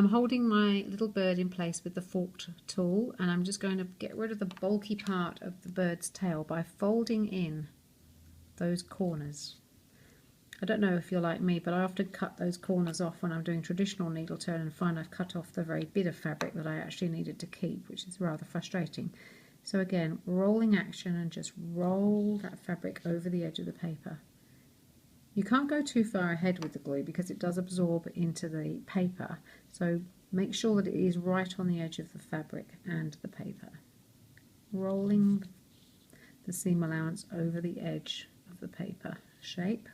I'm holding my little bird in place with the forked tool, and I'm just going to get rid of the bulky part of the bird's tail by folding in those corners. I don't know if you're like me, but I often cut those corners off when I'm doing traditional needle turn and find I've cut off the very bit of fabric that I actually needed to keep, which is rather frustrating. So again, rolling action, and just roll that fabric over the edge of the paper. You can't go too far ahead with the glue because it does absorb into the paper, so make sure that it is right on the edge of the fabric and the paper. Rolling the seam allowance over the edge of the paper shape.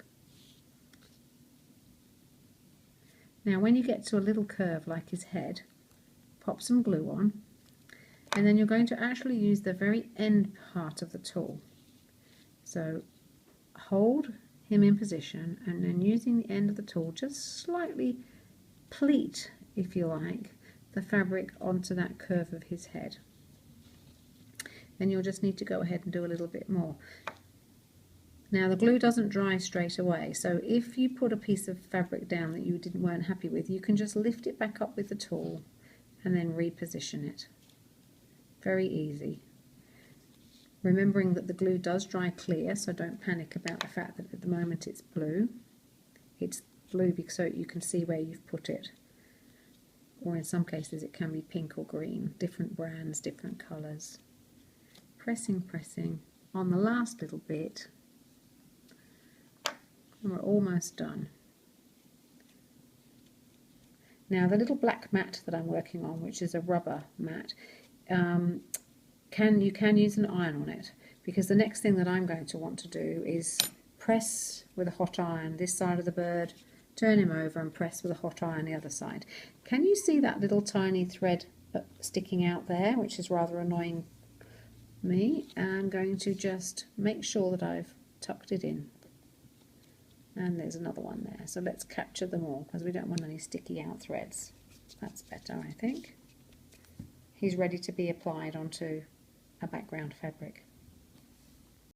Now when you get to a little curve like his head, pop some glue on, and then you're going to actually use the very end part of the tool. So hold him in position, and then using the end of the tool, just slightly pleat, if you like, the fabric onto that curve of his head. Then you'll just need to go ahead and do a little bit more. Now the glue doesn't dry straight away, so if you put a piece of fabric down that you weren't happy with, you can just lift it back up with the tool and then reposition it. Very easy. Remembering that the glue does dry clear, so don't panic about the fact that at the moment it's blue. It's blue because so you can see where you've put it. Or in some cases it can be pink or green, different brands, different colours. Pressing, pressing on the last little bit, and we're almost done. Now the little black mat that I'm working on, which is a rubber mat, you can use an iron on it, because the next thing that I'm going to want to do is press with a hot iron this side of the bird, turn him over and press with a hot iron the other side. Can you see that little tiny thread sticking out there, which is rather annoying me? I'm going to just make sure that I've tucked it in. And there's another one there, so let's capture them all because we don't want any sticky out threads. That's better, I think. He's ready to be applied onto a background fabric.